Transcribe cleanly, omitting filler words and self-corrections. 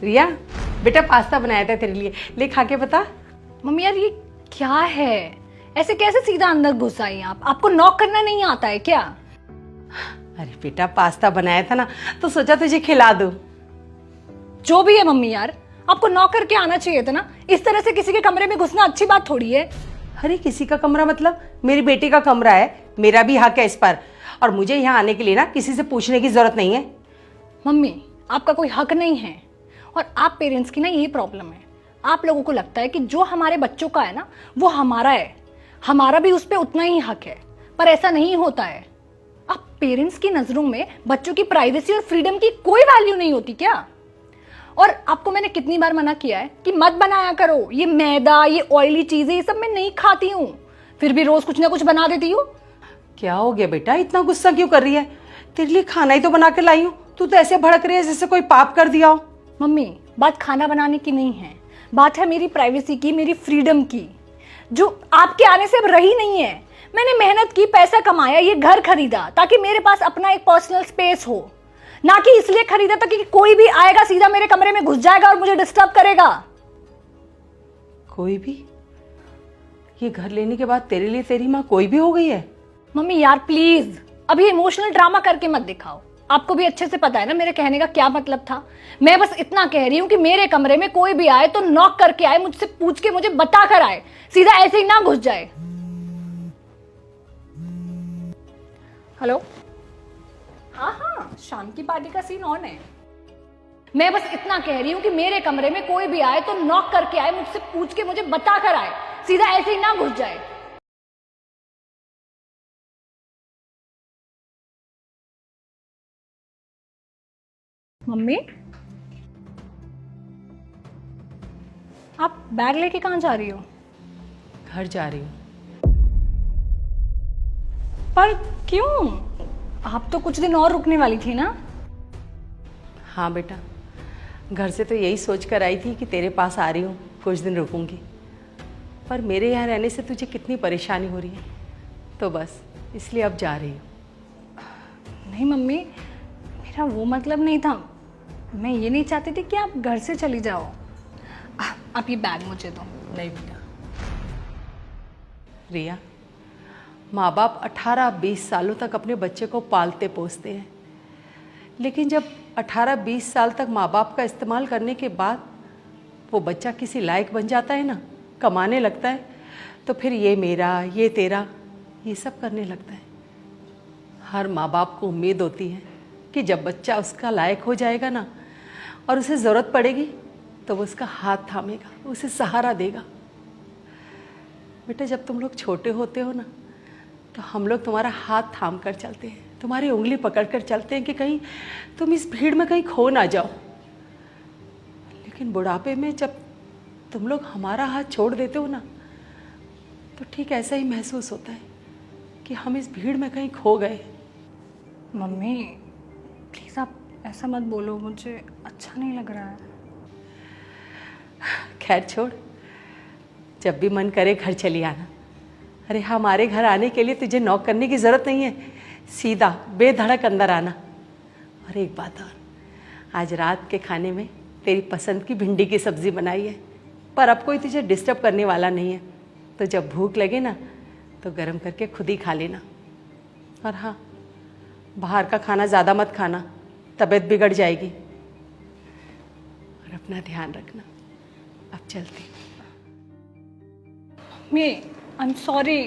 रिया बेटा पास्ता बनाया था तेरे लिए, ले खा के बता। मम्मी यार ये क्या है? ऐसे कैसे सीधा अंदर घुस आई आप? आपको नॉक करना नहीं आता है क्या? अरे बेटा पास्ता बनाया था ना तो सोचा तुझे खिला दूं। जो भी है मम्मी यार, आपको नॉक करके आना चाहिए था ना। इस तरह से किसी के कमरे में घुसना अच्छी बात थोड़ी है। अरे किसी का कमरा मतलब मेरी बेटी का कमरा है, मेरा भी हक है इस पर। और मुझे यहाँ आने के लिए ना किसी से पूछने की जरूरत नहीं है। मम्मी आपका कोई हक नहीं है, और आप पेरेंट्स की ना यही प्रॉब्लम है। आप लोगों को लगता है कि जो हमारे बच्चों का है ना वो हमारा है, हमारा भी उस पर उतना ही हक है, पर ऐसा नहीं होता है। आप पेरेंट्स की नजरों में बच्चों की प्राइवेसी और फ्रीडम की कोई वैल्यू नहीं होती क्या? और आपको मैंने कितनी बार मना किया है कि मत बनाया करो, ये मैदा ये ऑयली चीजें ये सब मैं नहीं खाती हूँ, फिर भी रोज कुछ ना कुछ बना देती हूँ। क्या हो गया बेटा, इतना गुस्सा क्यों कर रही है? तेरे लिए खाना ही तो बना के लाई हूँ, तू तो ऐसे भड़क रही है जैसे कोई पाप कर दिया हो। मम्मी बात खाना बनाने की नहीं है, बात है मेरी प्राइवेसी की, मेरी फ्रीडम की, जो आपके आने से अब रही नहीं है। मैंने मेहनत की, पैसा कमाया, ये घर खरीदा ताकि मेरे पास अपना एक पर्सनल स्पेस हो, ना कि इसलिए खरीदा था कि कोई भी आएगा सीधा मेरे कमरे में घुस जाएगा और मुझे डिस्टर्ब करेगा। कोई भी? ये घर लेने के बाद तेरे लिए तेरी माँ कोई भी हो गई है? मम्मी यार प्लीज अभी इमोशनल ड्रामा करके मत दिखाओ। आपको भी अच्छे से पता है ना मेरे कहने का क्या मतलब था। मैं बस इतना कह रही हूँ कि मेरे कमरे में कोई भी आए तो नॉक करके आए, मुझसे पूछ के मुझे बता कर आए, सीधा ऐसे ही ना घुस जाए। हेलो, हाँ हाँ शाम की पार्टी का सीन ऑन है। मैं बस इतना कह रही हूँ कि मेरे कमरे में कोई भी आए तो नॉक करके आए, मुझसे पूछ के मुझे बता कर आए, सीधा ऐसे ही ना घुस जाए। मम्मी आप बैग लेके कहाँ जा रही हो? घर जा रही हूँ। पर क्यों? आप तो कुछ दिन और रुकने वाली थी ना? हाँ बेटा, घर से तो यही सोच कर आई थी कि तेरे पास आ रही हूँ, कुछ दिन रुकूंगी, पर मेरे यहाँ रहने से तुझे कितनी परेशानी हो रही है, तो बस इसलिए अब जा रही हूँ। नहीं मम्मी, मेरा वो मतलब नहीं था। मैं ये नहीं चाहती थी कि आप घर से चली जाओ। आप ये बैग मुझे दो। नहीं बेटा, रिया, माँ बाप 18-20 सालों तक अपने बच्चे को पालते पोसते हैं, लेकिन जब 18-20 साल तक माँ बाप का इस्तेमाल करने के बाद वो बच्चा किसी लायक बन जाता है ना, कमाने लगता है, तो फिर ये मेरा ये तेरा ये सब करने लगता है। हर माँ बाप को उम्मीद होती है कि जब बच्चा उसका लायक हो जाएगा ना और उसे ज़रूरत पड़ेगी तो वो उसका हाथ थामेगा, उसे सहारा देगा। बेटा जब तुम लोग छोटे होते हो ना तो हम लोग तुम्हारा हाथ थाम कर चलते हैं, तुम्हारी उंगली पकड़ कर चलते हैं कि कहीं तुम इस भीड़ में कहीं खो ना जाओ। लेकिन बुढ़ापे में जब तुम लोग हमारा हाथ छोड़ देते हो ना तो ठीक ऐसा ही महसूस होता है कि हम इस भीड़ में कहीं खो गए। मम्मी प्लीज़ आप ऐसा मत बोलो, मुझे अच्छा नहीं लग रहा है। खैर छोड़, जब भी मन करे घर चली आना। अरे हमारे घर आने के लिए तुझे नॉक करने की ज़रूरत नहीं है, सीधा बेधड़क अंदर आना। और एक बात और, आज रात के खाने में तेरी पसंद की भिंडी की सब्ज़ी बनाई है, पर अब कोई तुझे डिस्टर्ब करने वाला नहीं है, तो जब भूख लगे ना तो गर्म करके खुद ही खा लेना। और हाँ, बाहर का खाना ज़्यादा मत खाना, तबीयत बिगड़ जाएगी। और अपना ध्यान रखना। अब चलती। Mummy I am sorry.